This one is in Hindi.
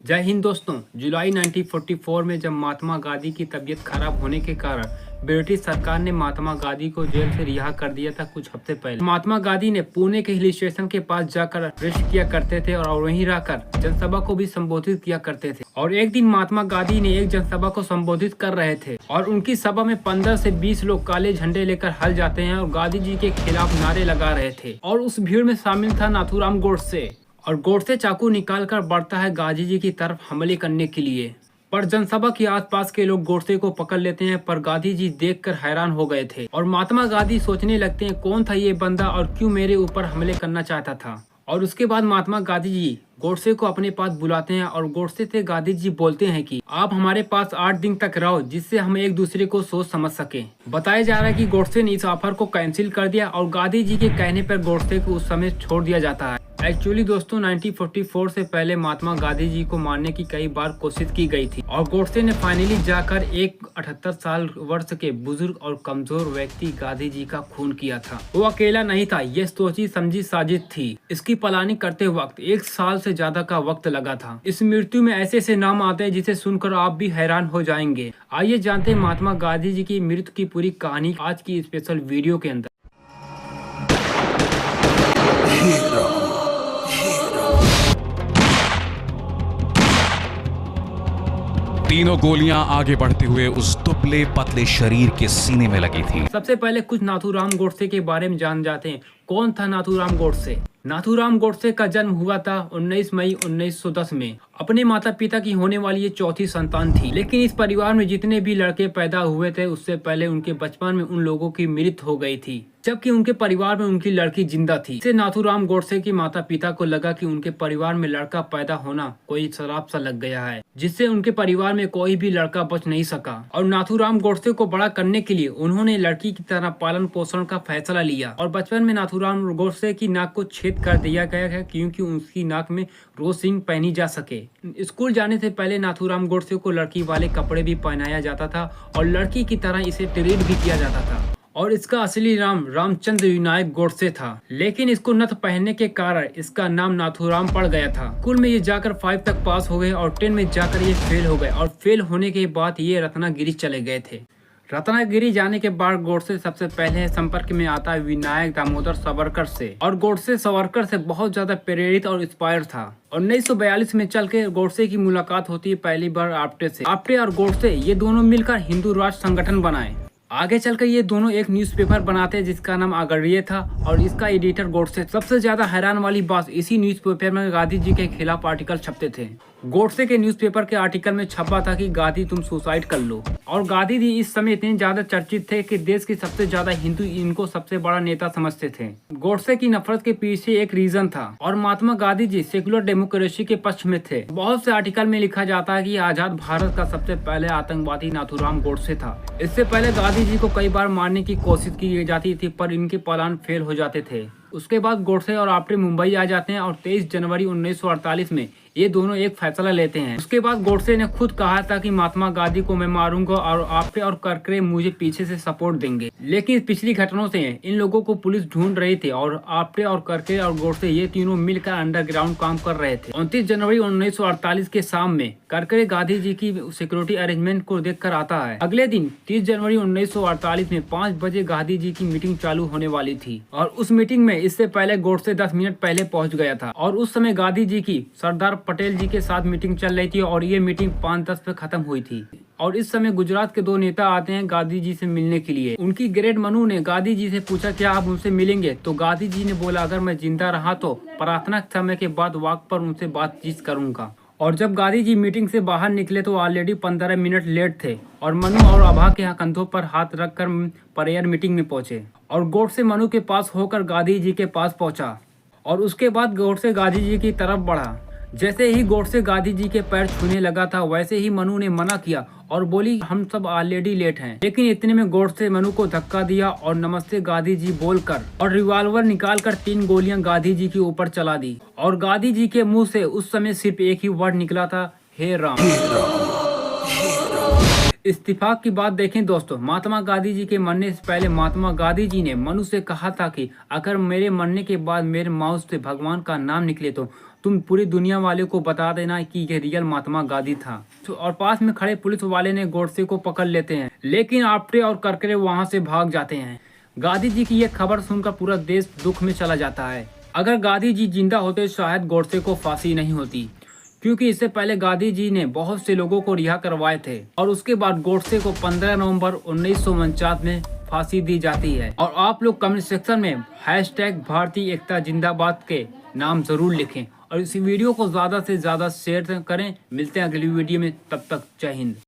जय हिंद दोस्तों। जुलाई 1944 में जब महात्मा गांधी की तबीयत खराब होने के कारण ब्रिटिश सरकार ने महात्मा गांधी को जेल से रिहा कर दिया था कुछ हफ्ते पहले। महात्मा गांधी ने पुणे के हिल स्टेशन के पास जाकर रेस्ट किया करते थे और वहीं रहकर जनसभा को भी संबोधित किया करते थे। और एक दिन महात्मा गांधी ने एक जनसभा को संबोधित कर रहे थे और उनकी सभा में 15 से 20 लोग काले झंडे लेकर हल जाते हैं और गांधी जी के खिलाफ नारे लगा रहे थे। और उस भीड़ में शामिल था नाथूराम गोडसे। और गोडसे चाकू निकालकर बढ़ता है गांधी जी की तरफ हमले करने के लिए, पर जनसभा के आसपास के लोग गोडसे को पकड़ लेते हैं। पर गांधी जी देखकर हैरान हो गए थे और महात्मा गांधी सोचने लगते हैं कौन था ये बंदा और क्यों मेरे ऊपर हमले करना चाहता था। और उसके बाद महात्मा गांधी जी गोडसे को अपने पास बुलाते हैं और गोडसे से गांधी जी बोलते हैं कि आप हमारे पास 8 दिन तक रहो जिससे हम एक दूसरे को सोच समझ सके। बताया जा रहा है कि गोडसे ने इस ऑफर को कैंसिल कर दिया और गांधी जी के कहने पर गोडसे को उस समय छोड़ दिया जाता है। एक्चुअली दोस्तों 1944 से पहले महात्मा गांधी जी को मारने की कई बार कोशिश की गई थी और गोडसे ने फाइनली जाकर एक 78 साल वर्ष के बुजुर्ग और कमजोर व्यक्ति गांधी जी का खून किया था। वो अकेला नहीं था, ये सोची समझी साजिश थी। इसकी प्लानिंग करते वक्त 1 साल से ज्यादा का वक्त लगा था। इस मृत्यु में ऐसे ऐसे नाम आते हैं जिसे सुनकर आप भी हैरान हो जाएंगे। आइए जानते हैं महात्मा गांधी जी की मृत्यु की पूरी कहानी आज की स्पेशल वीडियो के अंदर। तीनों गोलियां आगे बढ़ते हुए उस दुबले पतले शरीर के सीने में लगी थी। सबसे पहले कुछ नाथूराम गोडसे के बारे में जान जाते हैं। कौन था नाथूराम गोडसे? नाथूराम गोडसे का जन्म हुआ था 19 मई 1910 में। अपने माता पिता की होने वाली ये चौथी संतान थी, लेकिन इस परिवार में जितने भी लड़के पैदा हुए थे उससे पहले उनके बचपन में उन लोगों की मृत्यु हो गई थी, जबकि उनके परिवार में उनकी लड़की जिंदा थी। इससे नाथूराम गोडसे के माता पिता को लगा कि उनके परिवार में लड़का पैदा होना कोई शराब सा लग गया है, जिससे उनके परिवार में कोई भी लड़का बच नहीं सका। और नाथूराम गोडसे को बड़ा करने के लिए उन्होंने लड़की की तरह पालन पोषण का फैसला लिया और बचपन में नाथूराम गोडसे की नाक को छेद कर दिया गया है क्योंकि उसकी नाक में रोज सिंह पहनी जा सके। स्कूल जाने से पहले नाथूराम गोडसे को लड़की वाले कपड़े भी पहनाया जाता था और लड़की की तरह इसे ट्रीट भी किया जाता था। और इसका असली नाम रामचंद्र विनायक गोडसे था, लेकिन इसको नथ पहनने के कारण इसका नाम नाथूराम पड़ गया था। स्कूल में ये जाकर 5 तक पास हो गए और 10 में जाकर ये फेल हो गए और फेल होने के बाद ये रत्नागिरी चले गए थे। रत्नागिरी जाने के बाद गोडसे सबसे पहले संपर्क में आता है विनायक दामोदर सावरकर से और गोडसे सावरकर से बहुत ज्यादा प्रेरित और इंस्पायर था। 1942 में चल के गोडसे की मुलाकात होती है पहली बार आप्टे से। आप्टे और गोडसे ये दोनों मिलकर हिंदू राष्ट्र संगठन बनाए। आगे चलकर ये दोनों एक न्यूज़पेपर बनाते हैं जिसका नाम अगरिये था और इसका एडिटर गोडसे। सबसे ज्यादा हैरान वाली बात, इसी न्यूज़पेपर में गांधी जी के खिलाफ आर्टिकल छपते थे। गोडसे के न्यूज़पेपर के आर्टिकल में छपा था कि गांधी तुम सुसाइड कर लो। और गांधी जी इस समय इतने ज्यादा चर्चित थे कि देश के सबसे ज्यादा हिंदू इनको सबसे बड़ा नेता समझते थे। गोडसे की नफरत के पीछे एक रीजन था और महात्मा गांधी जी सेकुलर डेमोक्रेसी के पक्ष में थे। बहुत से आर्टिकल में लिखा जाता है कि आजाद भारत का सबसे पहले आतंकवादी नाथूराम गोडसे था। इससे पहले गांधी जी को कई बार मारने की कोशिश की जाती थी पर इनके प्लान फेल हो जाते थे। उसके बाद गोडसे और आप्टे मुंबई आ जाते हैं और 23 जनवरी 1948 में ये दोनों एक फैसला लेते हैं। उसके बाद गोडसे ने खुद कहा था कि महात्मा गांधी को मैं मारूंगा और आप्टे और करकरे मुझे पीछे से सपोर्ट देंगे। लेकिन पिछली घटनाओं से इन लोगों को पुलिस ढूंढ रही थी और आप्टे और करकरे और गोडसे ये तीनों मिलकर अंडरग्राउंड काम कर रहे थे। 29 जनवरी 1948 के शाम में करकरे गांधी जी की सिक्योरिटी अरेंजमेंट को देखकर आता है। अगले दिन 30 जनवरी 1948 में 5 बजे गांधी जी की मीटिंग चालू होने वाली थी और उस मीटिंग में इससे पहले गोडसे 10 मिनट पहले पहुंच गया था और उस समय गांधी जी की सरदार पटेल जी के साथ मीटिंग चल रही थी और ये मीटिंग 5:10 पे खत्म हुई थी। और इस समय गुजरात के 2 नेता आते हैं गांधी जी से मिलने के लिए। उनकी ग्रेट मनु ने गांधी जी से पूछा क्या आप उनसे मिलेंगे? तो गांधी जी ने बोला अगर मैं जिंदा रहा तो प्रार्थना समय के बाद वॉक पर उनसे बातचीत करूंगा। और जब गांधी जी मीटिंग से बाहर निकले तो ऑलरेडी 15 मिनट लेट थे और मनु और आभा के कंधों पर हाथ रखकर प्रेयर मीटिंग में पहुंचे और गोडसे मनु के पास होकर गांधी जी के पास पहुंचा और उसके बाद गोडसे गांधी जी की तरफ बढ़ा। जैसे ही गोडसे गांधी जी के पैर छूने लगा था वैसे ही मनु ने मना किया और बोली हम सब ऑलरेडी लेट हैं। लेकिन इतने में गोडसे मनु को धक्का दिया और नमस्ते गांधी जी बोलकर और रिवॉल्वर निकालकर 3 गोलियां गांधी जी के ऊपर चला दी और गांधी जी के मुंह से उस समय सिर्फ एक ही वर्ड निकला था, हे राम। इस्तीफाक की बात देखें दोस्तों, महात्मा गांधी जी के मरने से पहले महात्मा गांधी जी ने मनु से कहा था कि अगर मेरे मरने के बाद मेरे माउथ से भगवान का नाम निकले तो तुम पूरी दुनिया वाले को बता देना कि ये रियल महात्मा गांधी था। और पास में खड़े पुलिस वाले ने गोडसे को पकड़ लेते हैं, लेकिन आपटे और करकरे वहां से भाग जाते हैं। गांधी जी की यह खबर सुनकर पूरा देश दुख में चला जाता है। अगर गांधी जी जिंदा होते शायद गोडसे को फांसी नहीं होती, क्योंकि इससे पहले गांधी जी ने बहुत से लोगों को रिहा करवाए थे और उसके बाद गोडसे को 15 नवंबर 1949 में फांसी दी जाती है। और आप लोग कमेंट सेक्शन में #भारतीय एकता जिंदाबाद के नाम जरूर लिखें और इस वीडियो को ज्यादा से ज्यादा शेयर करें। मिलते हैं अगली वीडियो में, तब तक जय हिंद।